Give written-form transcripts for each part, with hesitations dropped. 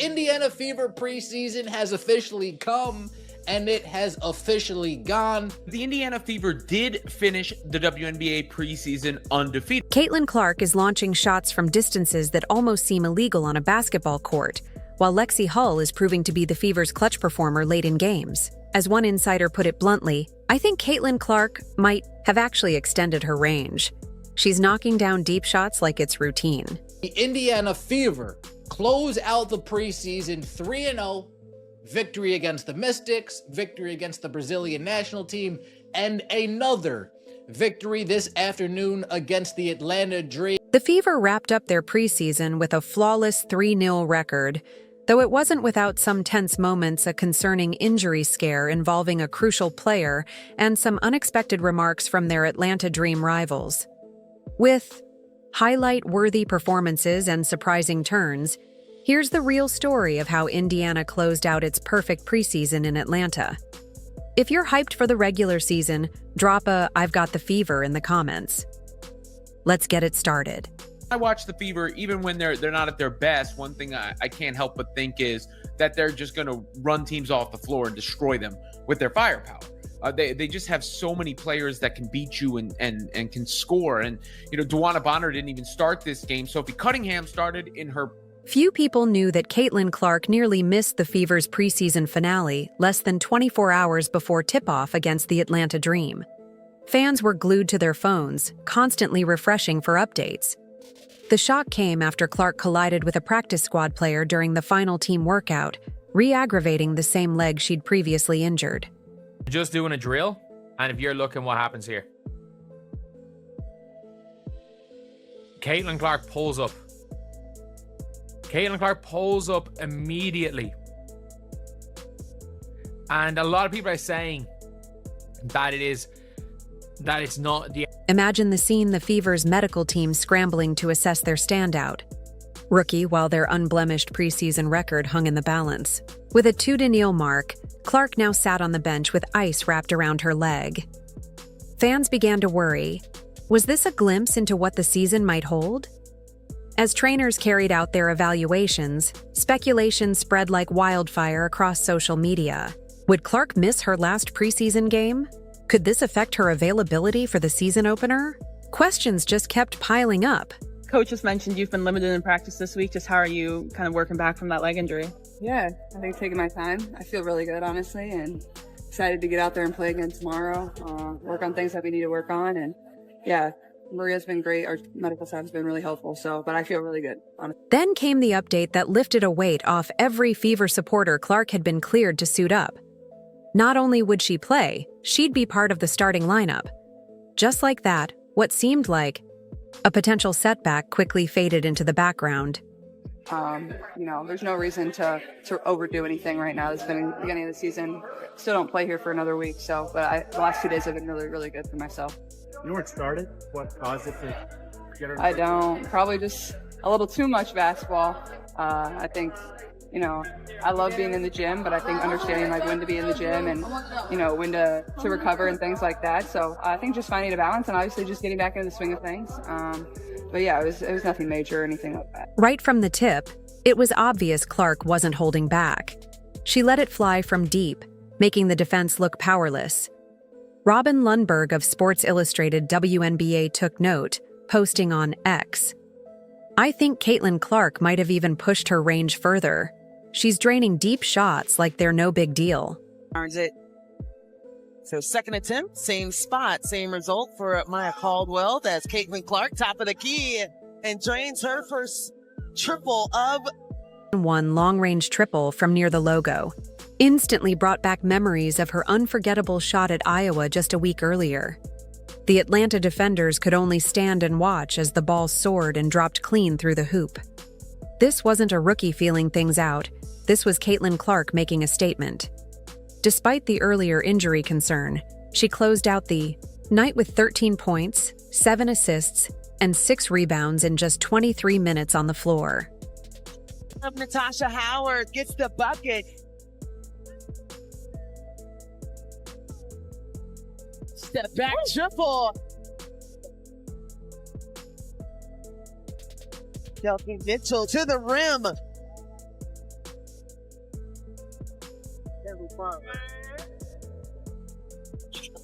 Indiana Fever preseason has officially come, and it has officially gone. The Indiana Fever did finish the WNBA preseason undefeated. Caitlin Clark is launching shots from distances that almost seem illegal on a basketball court, while Lexie Hull is proving to be the Fever's clutch performer late in games. As one insider put it bluntly, I think Caitlin Clark might have actually extended her range. She's knocking down deep shots like it's routine. The Indiana Fever close out the preseason 3-0, victory against the Mystics, victory against the Brazilian national team, and another victory this afternoon against the Atlanta Dream. The Fever wrapped up their preseason with a flawless 3-0 record, though it wasn't without some tense moments, a concerning injury scare involving a crucial player, and some unexpected remarks from their Atlanta Dream rivals. With highlight-worthy performances and surprising turns, here's the real story of how Indiana closed out its perfect preseason in Atlanta. If you're hyped for the regular season, drop a "I've got the fever" in the comments. Let's get it started. I watch the Fever even when they're not at their best. One thing I can't help but think is that they're just going to run teams off the floor and destroy them with their firepower. They just have so many players that can beat you and can score. And, Duana Bonner didn't even start this game. Sophie Cunningham started in her. Few people knew that Caitlin Clark nearly missed the Fever's preseason finale less than 24 hours before tip-off against the Atlanta Dream. Fans were glued to their phones, constantly refreshing for updates. The shock came after Clark collided with a practice squad player during the final team workout, re-aggravating the same leg she'd previously injured. Just doing a drill, and if you're looking what happens here. Caitlin Clark pulls up. Caitlin Clark pulls up immediately. And a lot of people are saying that it's not the... Imagine the scene: the Fever's medical team scrambling to assess their standout rookie while their unblemished preseason record hung in the balance. With a 2-0 mark, Clark now sat on the bench with ice wrapped around her leg. Fans began to worry. Was this a glimpse into what the season might hold? As trainers carried out their evaluations, speculation spread like wildfire across social media. Would Clark miss her last preseason game? Could this affect her availability for the season opener? Questions just kept piling up. Coach just mentioned you've been limited in practice this week. Just how are you kind of working back from that leg injury? Yeah, I think taking my time. I feel really good, honestly, and excited to get out there and play again tomorrow, work on things that we need to work on. And yeah, Maria's been great. Our medical staff has been really helpful. But I feel really good, honestly. Then came the update that lifted a weight off every Fever supporter. Clark had been cleared to suit up. Not only would she play, she'd be part of the starting lineup. Just like that, what seemed like a potential setback quickly faded into the background. There's no reason to overdo anything right now. It's been the beginning of the season. Still don't play here for another week, but the last 2 days have been really, really good for myself. You weren't started? What caused it to get her? I don't. Probably just a little too much basketball. I think, I love being in the gym, but I think understanding when to be in the gym and, when to recover and things like that. So I think just finding a balance and obviously just getting back into the swing of things. But yeah, it was nothing major or anything like that. Right from the tip, it was obvious Clark wasn't holding back. She let it fly from deep, making the defense look powerless. Robin Lundberg of Sports Illustrated WNBA took note, posting on X. I think Caitlin Clark might have even pushed her range further. She's draining deep shots like they're no big deal. So second attempt, same spot, same result for Maya Caldwell. That's Caitlin Clark, top of the key, and drains her first triple of... One long-range triple from near the logo instantly brought back memories of her unforgettable shot at Iowa just a week earlier. The Atlanta defenders could only stand and watch as the ball soared and dropped clean through the hoop. This wasn't a rookie feeling things out. This was Caitlin Clark making a statement. Despite the earlier injury concern, she closed out the night with 13 points, 7 assists, and 6 rebounds in just 23 minutes on the floor. Natasha Howard gets the bucket. Step back triple. Delphine Mitchell to the rim.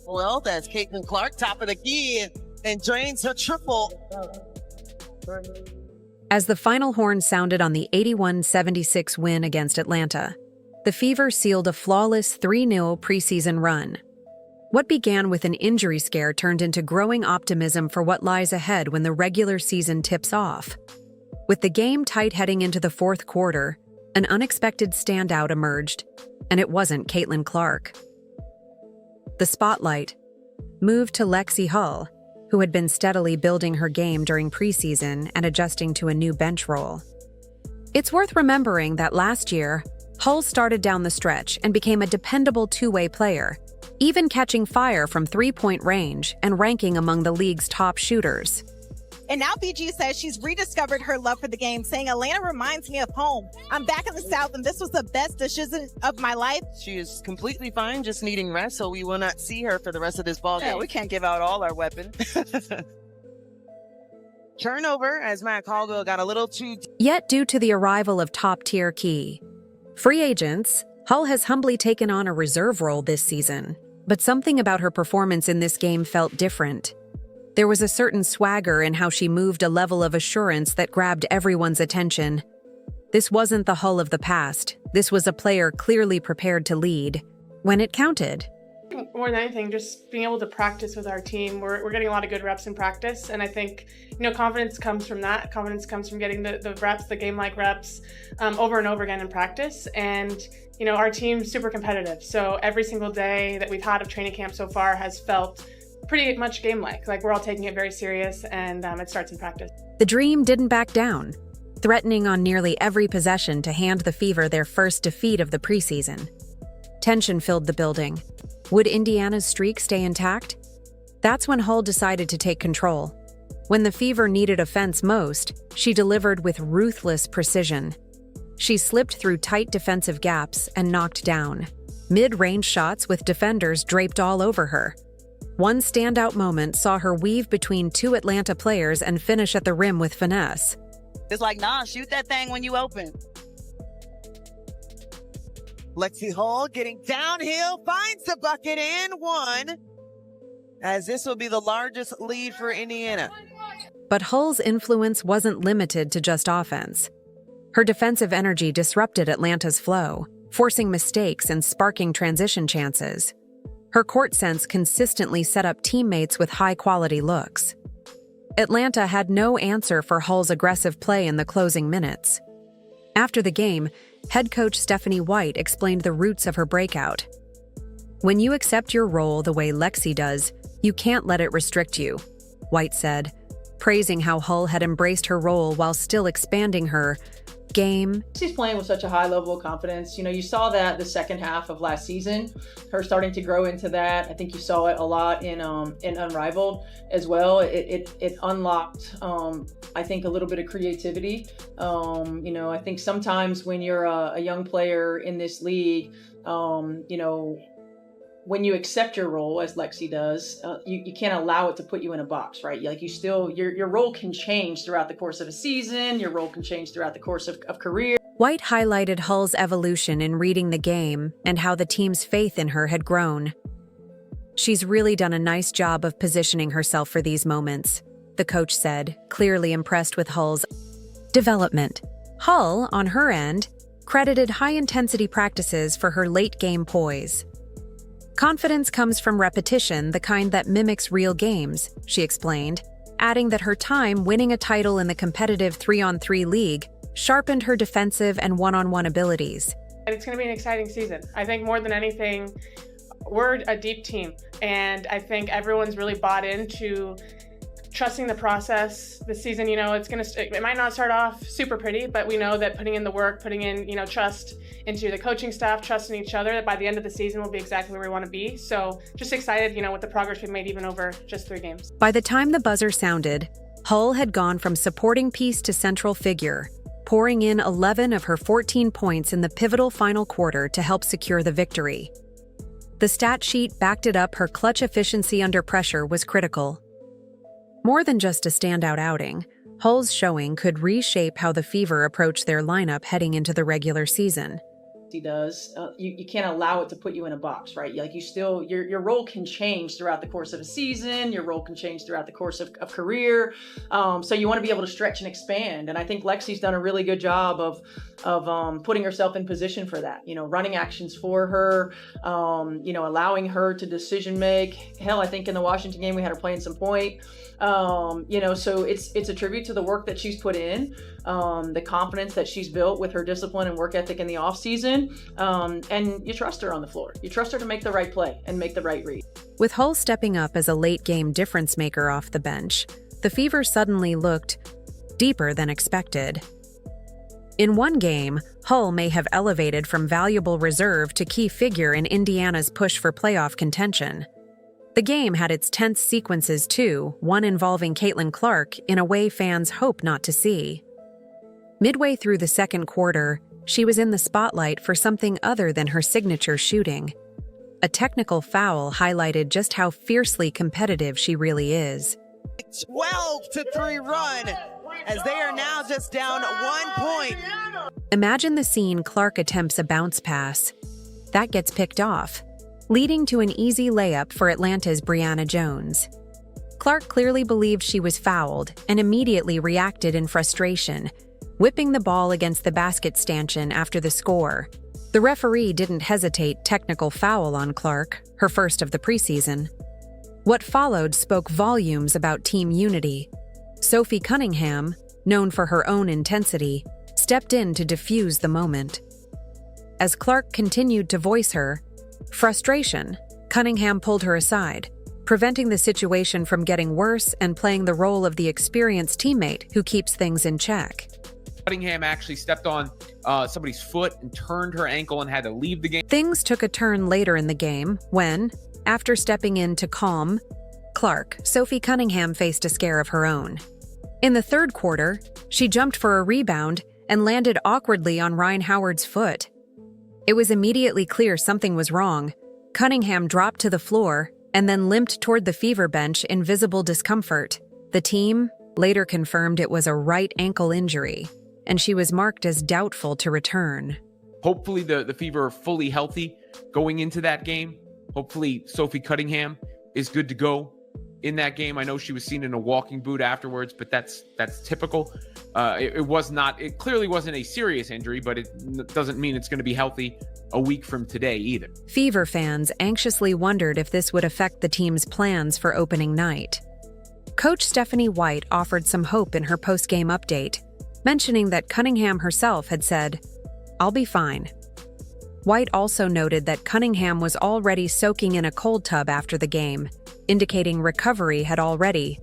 Well, that's Caitlin Clark, top of the key, and drains her triple. As the final horn sounded on the 81-76 win against Atlanta, the Fever sealed a flawless 3-0 preseason run. What began with an injury scare turned into growing optimism for what lies ahead when the regular season tips off. With the game tight heading into the fourth quarter, an unexpected standout emerged, and it wasn't Caitlin Clark. The spotlight moved to Lexie Hull, who had been steadily building her game during preseason and adjusting to a new bench role. It's worth remembering that last year, Hull started down the stretch and became a dependable two-way player, even catching fire from three-point range and ranking among the league's top shooters. And now BG says she's rediscovered her love for the game, saying Atlanta reminds me of home. I'm back in the South, and this was the best decision of my life. She is completely fine, just needing rest, so we will not see her for the rest of this ball game. Yeah, we can't give out all our weapons. Turnover, as Matt Caldwell got a little too... Yet due to the arrival of top-tier key free agents, Hull has humbly taken on a reserve role this season, but something about her performance in this game felt different. There was a certain swagger in how she moved, a level of assurance that grabbed everyone's attention. This wasn't the Hull of the past. This was a player clearly prepared to lead when it counted. More than anything, just being able to practice with our team. We're getting a lot of good reps in practice, and I think, confidence comes from that. Confidence comes from getting the reps, the game-like reps, over and over again in practice. And, our team's super competitive. So every single day that we've had of training camp so far has felt pretty much game-like. Like, we're all taking it very serious, and it starts in practice. The Dream didn't back down, threatening on nearly every possession to hand the Fever their first defeat of the preseason. Tension filled the building. Would Indiana's streak stay intact? That's when Hull decided to take control. When the Fever needed offense most, she delivered with ruthless precision. She slipped through tight defensive gaps and knocked down mid-range shots with defenders draped all over her. One standout moment saw her weave between two Atlanta players and finish at the rim with finesse. It's like, nah, shoot that thing when you open. Lexie Hull getting downhill, finds the bucket and one, as this will be the largest lead for Indiana. But Hull's influence wasn't limited to just offense. Her defensive energy disrupted Atlanta's flow, forcing mistakes and sparking transition chances. Her court sense consistently set up teammates with high-quality looks. Atlanta had no answer for Hull's aggressive play in the closing minutes. After the game, head coach Stephanie White explained the roots of her breakout. "When you accept your role the way Lexie does, you can't let it restrict you," White said, praising how Hull had embraced her role while still expanding her game. She's playing with such a high level of confidence. You saw that the second half of last season, her starting to grow into that. I think you saw it a lot in Unrivaled as well. It unlocked, I think, a little bit of creativity. I think sometimes when you're a young player in this league, when you accept your role, as Lexie does, you can't allow it to put you in a box, right? Like, you still, your role can change throughout the course of a season. Your role can change throughout the course of career. White highlighted Hull's evolution in reading the game and how the team's faith in her had grown. "She's really done a nice job of positioning herself for these moments," the coach said, clearly impressed with Hull's development. Hull, on her end, credited high-intensity practices for her late-game poise. "Confidence comes from repetition, the kind that mimics real games," she explained, adding that her time winning a title in the competitive 3-on-3 league sharpened her defensive and one-on-one abilities. It's going to be an exciting season. I think more than anything, we're a deep team, and I think everyone's really bought into trusting the process this season. It might not start off super pretty, but we know that putting in the work, putting in, trust into the coaching staff, trust in each other, that by the end of the season we'll be exactly where we want to be. So just excited, with the progress we've made even over just 3 games. By the time the buzzer sounded, Hull had gone from supporting piece to central figure, pouring in 11 of her 14 points in the pivotal final quarter to help secure the victory. The stat sheet backed it up. Her clutch efficiency under pressure was critical. More than just a standout outing, Hull's showing could reshape how the Fever approach their lineup heading into the regular season. he does, you can't allow it to put you in a box, right? Like, you still, your role can change throughout the course of a season. Your role can change throughout the course of career. So you want to be able to stretch and expand. And I think Lexie's done a really good job of putting herself in position for that, running actions for her, allowing her to decision make. Hell, I think in the Washington game, we had her playing some point. So it's a tribute to the work that she's put in, the confidence that she's built with her discipline and work ethic in the off season. And you trust her on the floor. You trust her to make the right play and make the right read. With Hull stepping up as a late game difference maker off the bench, the Fever suddenly looked deeper than expected. In one game, Hull may have elevated from valuable reserve to key figure in Indiana's push for playoff contention. The game had its tense sequences too, one involving Caitlin Clark in a way fans hope not to see. Midway through the second quarter, she was in the spotlight for something other than her signature shooting. A technical foul highlighted just how fiercely competitive she really is. 12-3 run, as they are now just down 1 point. Imagine the scene. Clark attempts a bounce pass. That gets picked off, leading to an easy layup for Atlanta's Brianna Jones. Clark clearly believed she was fouled and immediately reacted in frustration, whipping the ball against the basket stanchion after the score. The referee didn't hesitate. Technical foul on Clark, her first of the preseason. What followed spoke volumes about team unity. Sophie Cunningham, known for her own intensity, stepped in to defuse the moment. As Clark continued to voice her frustration, Cunningham pulled her aside, preventing the situation from getting worse and playing the role of the experienced teammate who keeps things in check. Cunningham actually stepped on somebody's foot and turned her ankle and had to leave the game. Things took a turn later in the game when, after stepping in to calm Clark, Sophie Cunningham faced a scare of her own. In the third quarter, she jumped for a rebound and landed awkwardly on Ryan Howard's foot. It was immediately clear something was wrong. Cunningham dropped to the floor and then limped toward the Fever bench in visible discomfort. The team later confirmed it was a right ankle injury, and she was marked as doubtful to return. Hopefully the Fever are fully healthy going into that game. Hopefully Sophie Cunningham is good to go in that game. I know she was seen in a walking boot afterwards, but that's typical. It clearly wasn't a serious injury, but it doesn't mean it's going to be healthy a week from today either. Fever fans anxiously wondered if this would affect the team's plans for opening night. Coach Stephanie White offered some hope in her post-game update, mentioning that Cunningham herself had said, "I'll be fine." White also noted that Cunningham was already soaking in a cold tub after the game, indicating recovery had already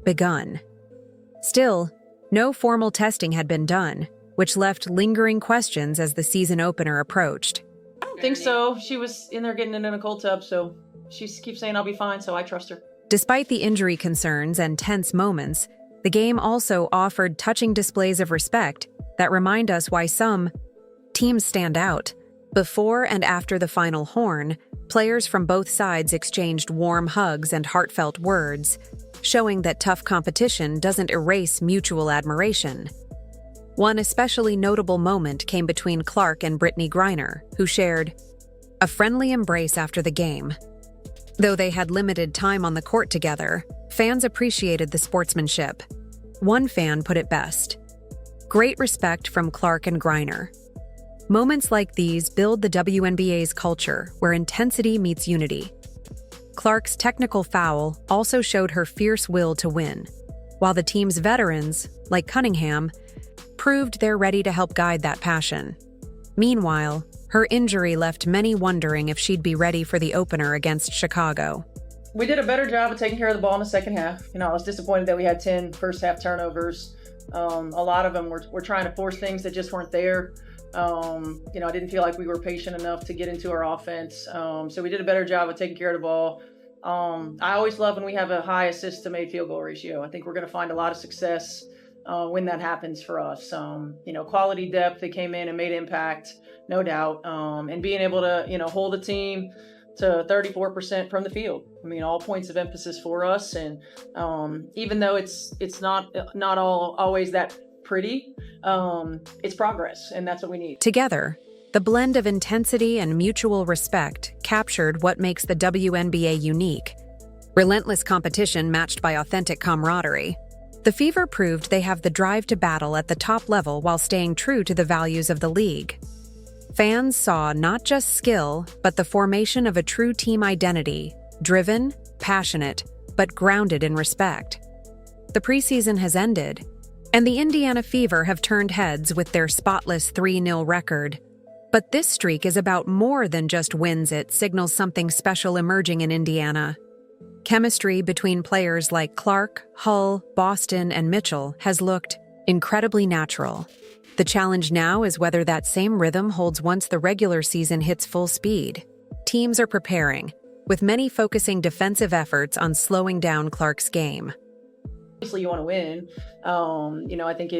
begun. Still, no formal testing had been done, which left lingering questions as the season opener approached. I don't think so. She was in there getting in a cold tub, so she keeps saying I'll be fine, so I trust her. Despite the injury concerns and tense moments, the game also offered touching displays of respect that remind us why some teams stand out. Before and after the final horn, players from both sides exchanged warm hugs and heartfelt words, showing that tough competition doesn't erase mutual admiration. One especially notable moment came between Clark and Brittney Griner, who shared a friendly embrace after the game. Though they had limited time on the court together, fans appreciated the sportsmanship. One fan put it best: "Great respect from Clark and Griner." Moments like these build the WNBA's culture, where intensity meets unity. Clark's technical foul also showed her fierce will to win, while the team's veterans, like Cunningham, proved they're ready to help guide that passion. Meanwhile, her injury left many wondering if she'd be ready for the opener against Chicago. We did a better job of taking care of the ball in the second half. I was disappointed that we had 10 first half turnovers. A lot of them were trying to force things that just weren't there. I didn't feel like we were patient enough to get into our offense. So we did a better job of taking care of the ball. I always love when we have a high assist to made field goal ratio. I think we're going to find a lot of success when that happens for us. Quality depth, they came in and made impact, no doubt. And being able to, hold the team to 34% from the field. All points of emphasis for us. And even though it's not always that pretty, it's progress, and that's what we need. Together, The blend of intensity and mutual respect captured what makes the WNBA unique. Relentless competition matched by authentic camaraderie. The Fever proved they have the drive to battle at the top level while staying true to the values of the league. Fans saw not just skill, but the formation of a true team identity, driven, passionate, but grounded in respect. The preseason has ended, and the Indiana Fever have turned heads with their spotless 3-0 record. But this streak is about more than just wins. It signals something special emerging in Indiana. Chemistry between players like Clark, Hull, Boston, and Mitchell has looked incredibly natural. The challenge now is whether that same rhythm holds once the regular season hits full speed. Teams are preparing, with many focusing defensive efforts on slowing down Clark's game. Obviously, you want to win. I think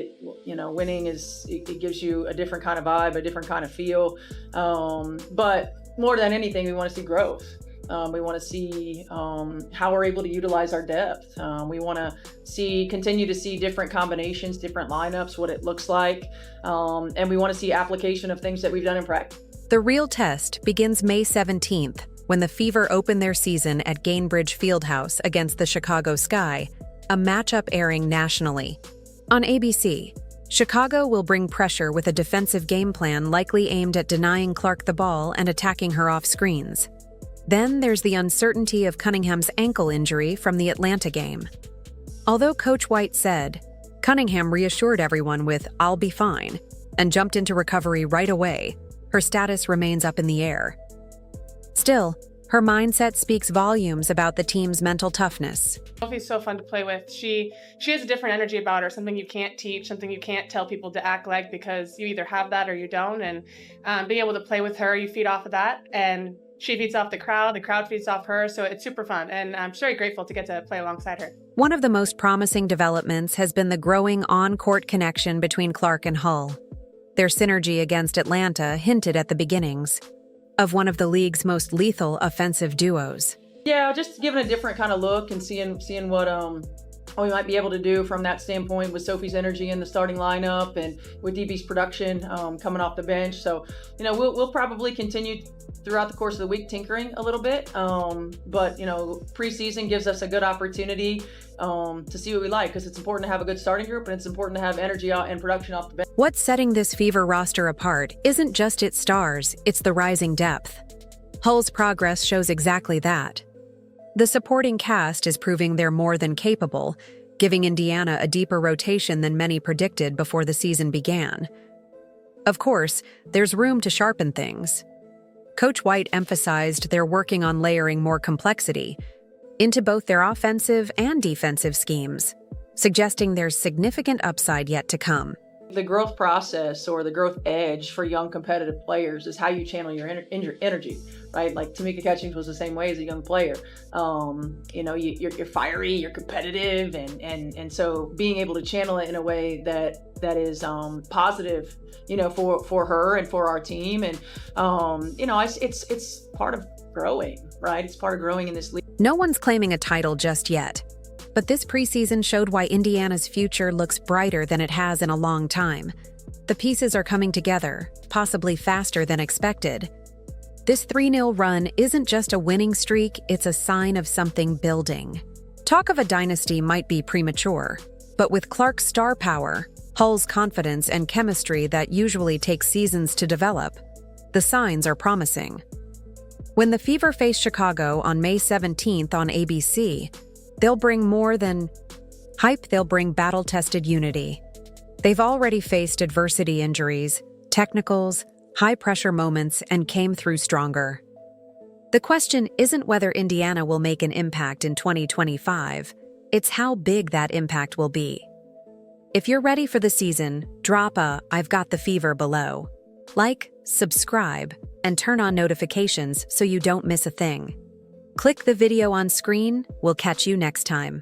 winning it gives you a different kind of vibe, a different kind of feel. But more than anything, we want to see growth. We want to see how we're able to utilize our depth. We want to continue to see different combinations, different lineups, what it looks like. And we want to see application of things that we've done in practice. The real test begins May 17th, when the Fever open their season at Gainbridge Fieldhouse against the Chicago Sky, a matchup airing nationally. On ABC, Chicago will bring pressure with a defensive game plan likely aimed at denying Clark the ball and attacking her off screens. Then there's the uncertainty of Cunningham's ankle injury from the Atlanta game. Although Coach White said, Cunningham reassured everyone with "I'll be fine" and jumped into recovery right away, her status remains up in the air. Still, her mindset speaks volumes about the team's mental toughness. Sophie's so fun to play with. She has a different energy about her, something you can't teach, something you can't tell people to act like, because you either have that or you don't. And being able to play with her, you feed off of that, and she feeds off the crowd feeds off her, so it's super fun, and I'm very grateful to get to play alongside her. One of the most promising developments has been the growing on-court connection between Clark and Hull. Their synergy against Atlanta hinted at the beginnings of one of the league's most lethal offensive duos. Yeah, just giving a different kind of look and seeing what we might be able to do from that standpoint with Sophie's energy in the starting lineup and with DB's production coming off the bench. So, we'll probably continue throughout the course of the week tinkering a little bit. But preseason gives us a good opportunity to see what we like, because it's important to have a good starting group and it's important to have energy out and production off the bench. What's setting this Fever roster apart isn't just its stars, it's the rising depth. Hull's progress shows exactly that. The supporting cast is proving they're more than capable, giving Indiana a deeper rotation than many predicted before the season began. Of course, there's room to sharpen things. Coach White emphasized they're working on layering more complexity into both their offensive and defensive schemes, suggesting there's significant upside yet to come. The growth process or the growth edge for young competitive players is how you channel your energy, right? Like Tamika Catchings was the same way as a young player. You're fiery, you're competitive, and so being able to channel it in a way that is positive, for her and for our team, and it's part of growing, right? It's part of growing in this league. No one's claiming a title just yet. But this preseason showed why Indiana's future looks brighter than it has in a long time. The pieces are coming together, possibly faster than expected. This 3-0 run isn't just a winning streak, it's a sign of something building. Talk of a dynasty might be premature, but with Clark's star power, Hull's confidence, and chemistry that usually takes seasons to develop, the signs are promising. When the Fever face Chicago on May 17th on ABC, they'll bring more than hype, they'll bring battle-tested unity. They've already faced adversity, injuries, technicals, high-pressure moments, and came through stronger. The question isn't whether Indiana will make an impact in 2025, it's how big that impact will be. If you're ready for the season, drop a "I've got the Fever" below. Like, subscribe, and turn on notifications so you don't miss a thing. Click the video on screen. We'll catch you next time.